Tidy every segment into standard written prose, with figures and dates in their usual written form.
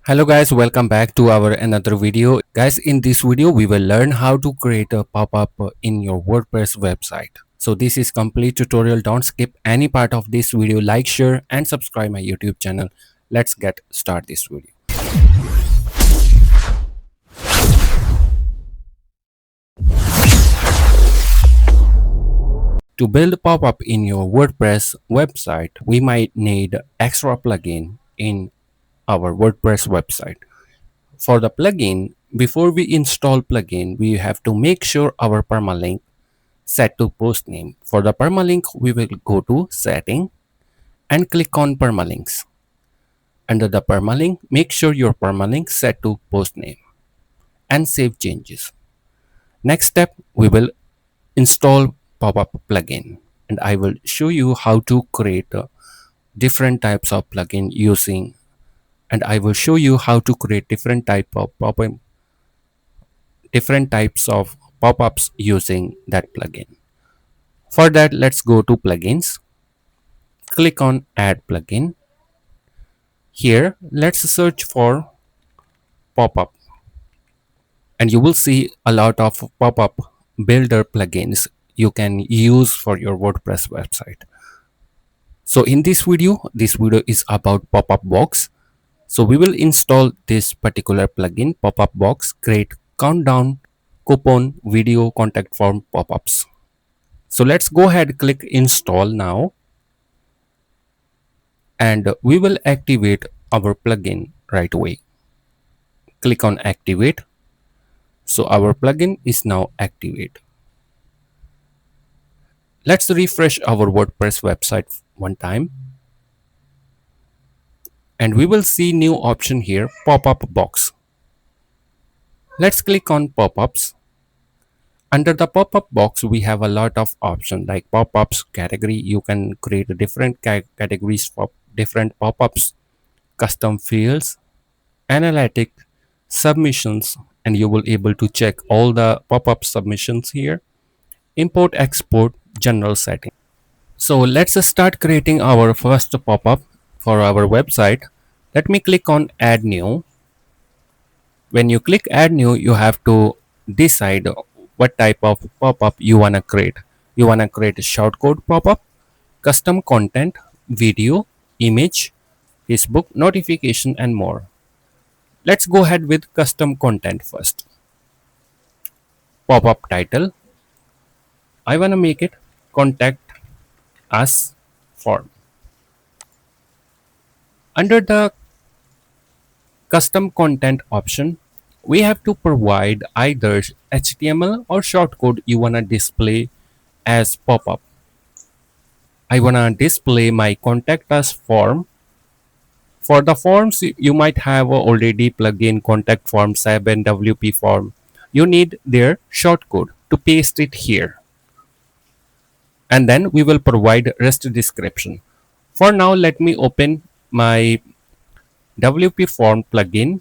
Hello guys, welcome back to our another video. Guys, in this video we will learn how to create a pop-up in your WordPress website. So this is complete tutorial. Don't skip any part of this video. Like, share and subscribe my YouTube channel. Let's get start this video. To build pop-up in your WordPress website, we might need extra plugin in our WordPress website. For the plugin, before we install plugin, we have to make sure our permalink set to post name. For the permalink, we will go to setting and click on permalinks. Under the permalink, make sure your permalink set to post name and save changes. Next step, we will install Popup plugin, and I will show you how to create different types of plugin using, and I will show you how to create different types of pop-ups using that plugin. For that, let's go to plugins, click on add plugin. Here, let's search for pop-up, and you will see a lot of pop-up builder plugins you can use for your WordPress website. So in this video is about Popup Box. So we will install this particular plugin, Popup Box, create countdown, coupon, video, contact form pop-ups. So let's go ahead, click install now, and we will activate our plugin right away. Click on activate. So our plugin is now activated. Let's refresh our WordPress website one time, and we will see new option here, Popup Box. Let's click on pop-ups. Under the pop-up box, we have a lot of options like pop-ups, category. You can create different categories for different pop-ups, custom fields, analytic, submissions, and you will able to check all the pop-up submissions here, import, export, general setting. So let's start creating our first pop-up for our website. Let me click on add new. When you click add new, you have to decide what type of pop-up you want to create. You want to create a shortcode pop-up, custom content, video, image, Facebook, notification, and more. Let's go ahead with custom content first. Pop-up title. I want to make it contact us form. Under the custom content option, we have to provide either HTML or shortcode you want to display as pop-up. I want to display my contact us form. For the forms, you might have already plugin contact form, 7 WP form. You need their shortcode to paste it here. And then we will provide rest description. For now, let me open my WP form plugin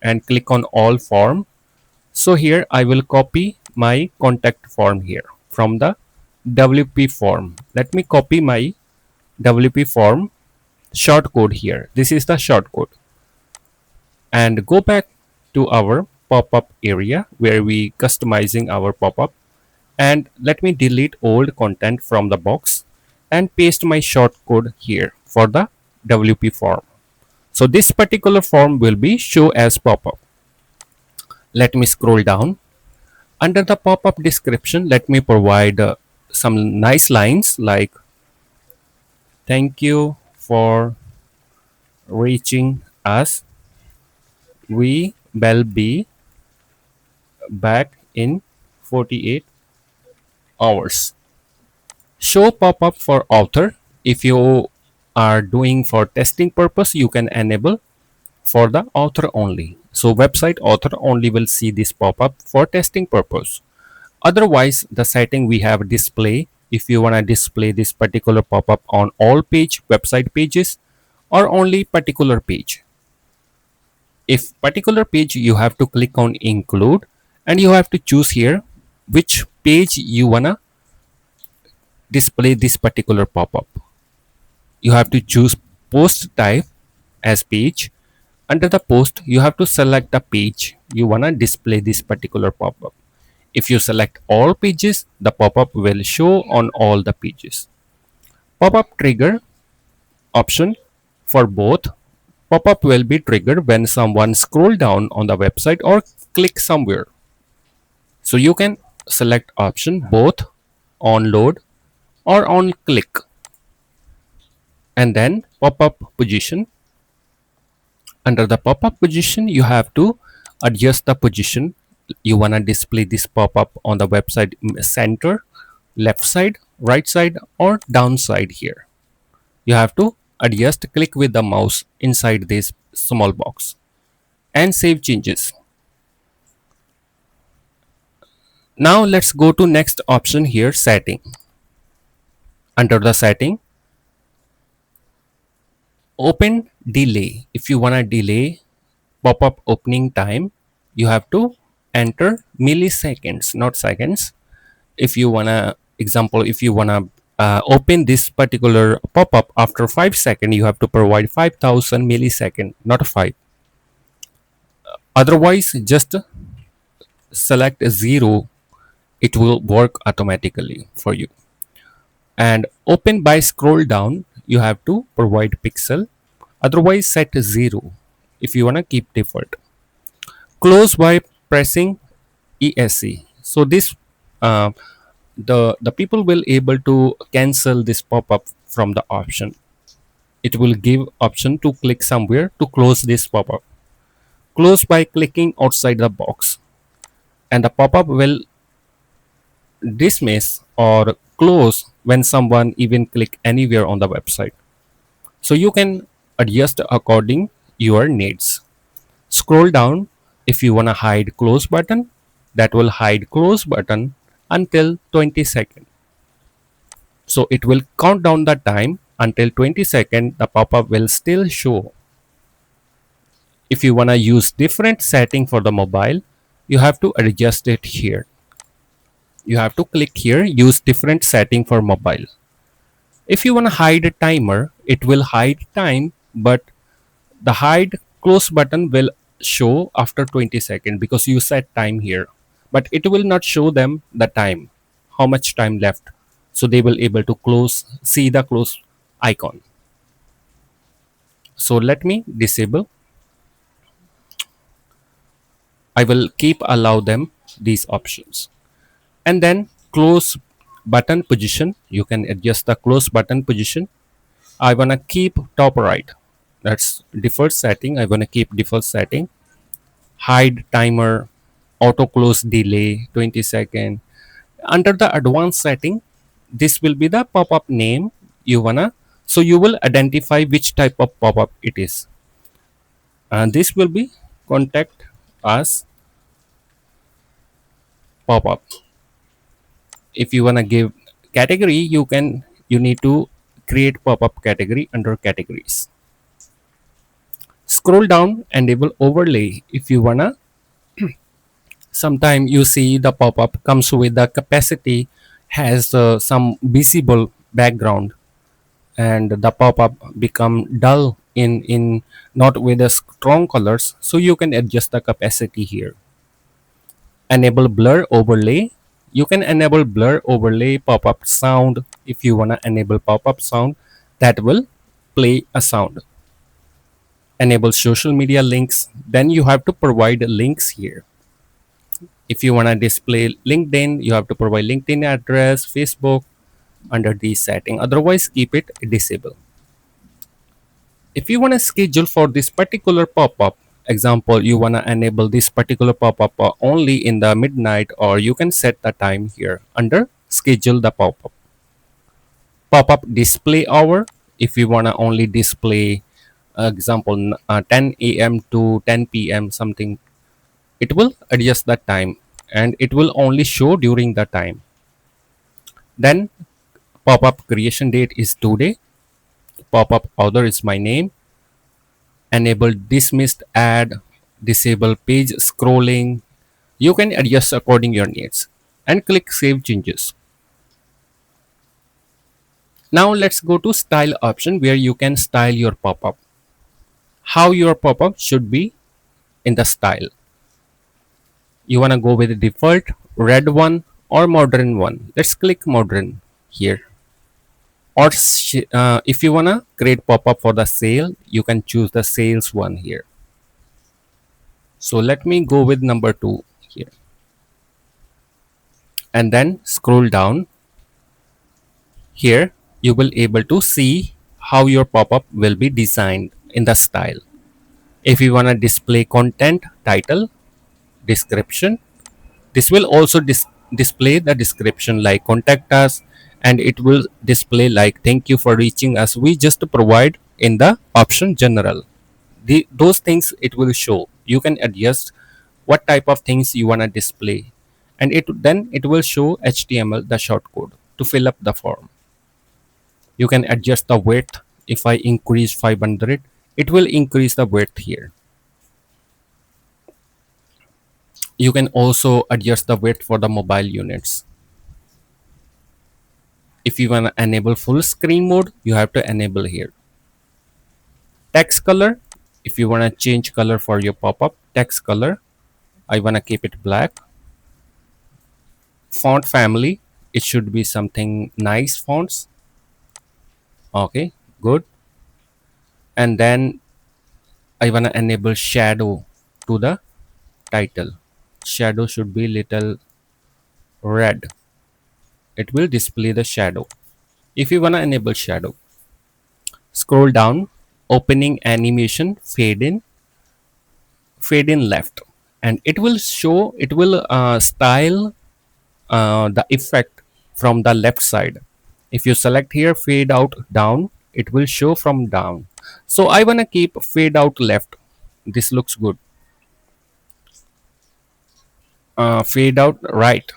and click on all form. So here I will copy my contact form here from the WP form. Let me copy my WP form shortcode here. This is the shortcode. And go back to our pop-up area where we customizing our pop-up. And let me delete old content from the box and paste my shortcode here for the WP form. So this particular form will be show as pop-up. Let me scroll down. Under the pop-up description, let me provide some nice lines like, thank you for reaching us. We will be back in 48 hours. Show pop-up for author. If you are doing for testing purpose, you can enable for the author only. So website author only will see this pop-up for testing purpose. Otherwise, the setting we have display. If you want to display this particular pop-up on all website pages or only particular page. If particular page, you have to click on include and you have to choose here which page you wanna display this particular pop-up. You have to choose post type as page Under the post, you have to select the page you want to display this particular pop-up. If you select all pages, the pop-up will show on all the pages. Pop-up trigger option for both. Pop-up will be triggered when someone scroll down on the website or click somewhere. So you can select option both on load or on click, and then pop-up position. Under the pop-up position, you have to adjust the position. You want to display this pop-up on the website center, left side, right side, or down side here. You have to adjust, click with the mouse inside this small box and save changes. Now let's go to next option here, setting. Under the setting, open delay. If you want to delay pop-up opening time, you have to enter milliseconds, not seconds. If you wanna example, if you wanna open this particular pop-up after 5 seconds, you have to provide 5000 millisecond, not 5. Otherwise, just select 0, it will work automatically for you. And open by scroll down, you have to provide pixel, otherwise set 0 if you wanna keep default. Close by pressing ESC. So this uh, the people will able to cancel this pop-up from the option. It will give option to click somewhere to close this pop-up. Close by clicking outside the box, and the pop-up will dismiss or close when someone even click anywhere on the website. So you can adjust according your needs. Scroll down. If you want to hide close button, that will hide close button until 20 seconds. So it will count down the time until 20 seconds. The pop-up will still show. If you want to use different setting for the mobile, you have to adjust it here. You have to click here, use different setting for mobile. If you want to hide a timer, it will hide time, but the hide close button will show after 20 seconds because you set time here, but it will not show them the time, how much time left. So they will able to close, see the close icon. So let me disable. I will keep allow them these options. And then close button position, you can adjust the close button position. I want to keep top right, that's default setting. I want to keep default setting. Hide timer, auto close delay 20 second. Under the advanced setting, this will be the pop-up name you wanna, so you will identify which type of pop-up it is, and this will be contact us pop-up. If you wanna give category, you need to create pop-up category under categories. Scroll down, enable overlay. If you wanna, sometime you see the pop-up comes with the capacity, has some visible background, and the pop-up become dull in not with the strong colors, so you can adjust the capacity here. Enable blur overlay. You can enable blur overlay pop-up sound. If you want to enable pop-up sound, that will play a sound. Enable social media links, then you have to provide links here. If you want to display LinkedIn, you have to provide LinkedIn address, Facebook under the setting, otherwise keep it disabled. If you want to schedule for this particular pop-up, example, you want to enable this particular pop-up only in the midnight, or you can set the time here under schedule the pop-up. Pop-up display hour, if you want to only display example 10 a.m. to 10 p.m. something, it will adjust the time and it will only show during the time. Then pop-up creation date is today. Pop-up author is my name. Enable dismissed ad, disable page scrolling. You can adjust according your needs and click save changes. Now let's go to style option where you can style your pop-up. how your pop-up should be in the style. You want to go with the default red one or modern one. Let's click modern here. Or if you want to create pop-up for the sale, you can choose the sales one here. So let me go with number 2 here, and then scroll down. Here you will able to see how your pop-up will be designed in the style. If you want to display content, title, description, this will also display the description like contact us, and it will display like thank you for reaching us. We just provide in the option general. Those things it will show. You can adjust what type of things you want to display, and it will show HTML the shortcode to fill up the form. You can adjust the width. If I increase 500, it will increase the width here. You can also adjust the width for the mobile units. If you want to enable full screen mode, you have to enable here. Text color, if you want to change color for your pop-up, text color, I want to keep it black. Font family, it should be something nice fonts. Okay, good. And then I want to enable shadow to the title. Shadow should be little red. It will display the shadow. If you want to enable shadow, scroll down, opening animation, fade in left, and it will show, it will style the effect from the left side. If you select here fade out down, it will show from down. So I want to keep fade out left. This looks good. Fade out right,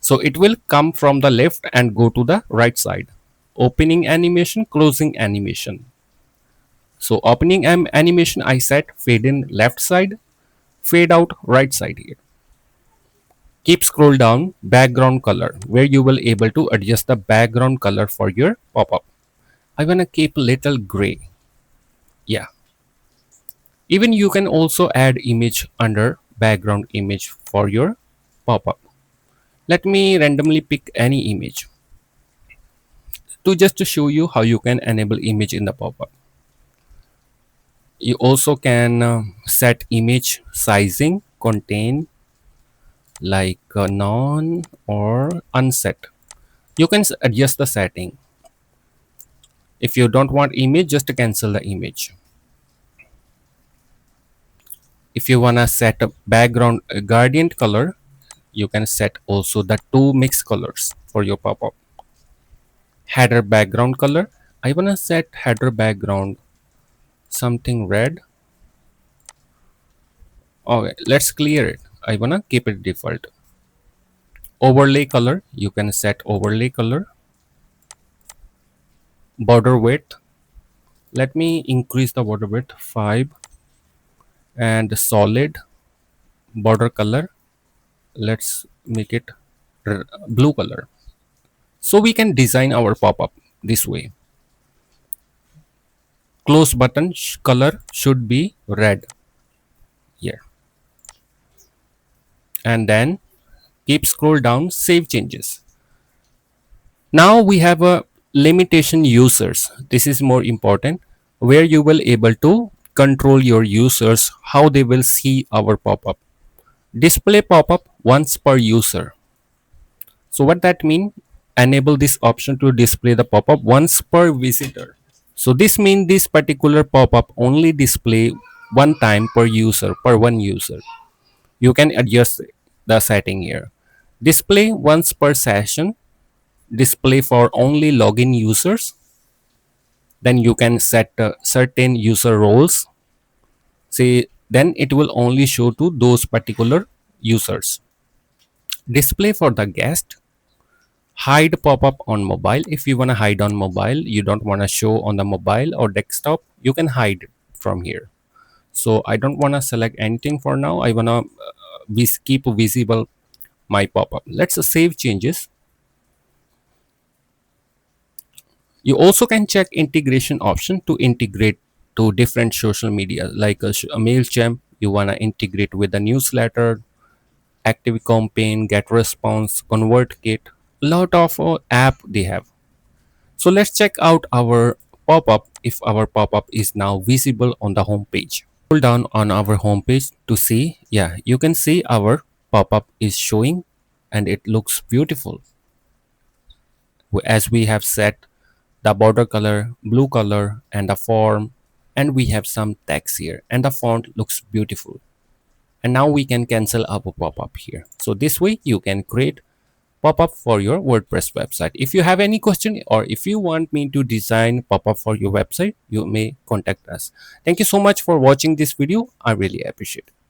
so it will come from the left and go to the right side. Opening animation, closing animation. So opening animation I set fade in left side, fade out right side here. Keep scroll down, background color, where you will able to adjust the background color for your pop-up. I want to keep little gray. Yeah. Even you can also add image under background image for your pop-up. Let me randomly pick any image to just to show you how you can enable image in the pop-up. You also can set image sizing, contain, like non or unset. You can adjust the setting. If you don't want image, just cancel the image. If you wanna set a background gradient color, you can set also the two mixed colors for your pop-up. Header background color, I wanna set header background something red. Okay, let's clear it. I wanna keep it default. Overlay color, you can set overlay color. Border width, let me increase the border width 5. And solid border color, let's make it blue color. So we can design our pop-up this way. Close button color should be red here. And then keep scroll down, save changes. Now we have a limitation users. This is more important, where you will able to control your users how they will see our pop-up. Display pop-up once per user. So what that mean? Enable this option to display the pop-up once per visitor. So this means this particular pop-up only display one time per user, per one user. You can adjust the setting here. Display once per session, display for only login users. Then you can set certain user roles. Say then it will only show to those particular users. Display for the guest. Hide pop-up on mobile. If you want to hide on mobile, you don't want to show on the mobile or desktop, you can hide from here. So I don't want to select anything for now. I want to keep visible my pop-up. Let's save changes. You also can check integration option to integrate to different social media like a MailChimp. You want to integrate with a newsletter, active campaign, get response, ConvertKit. A lot of app they have. So let's check out our pop-up if our pop-up is now visible on the home page. Scroll down on our home page to see. Yeah, you can see our pop-up is showing and it looks beautiful. As we have set the border color, blue color and the form, and we have some text here and the font looks beautiful. And now we can cancel our pop-up here. So this way you can create pop-up for your WordPress website. If you have any question or if you want me to design pop-up for your website, you may contact us. Thank you so much for watching this video. I really appreciate it.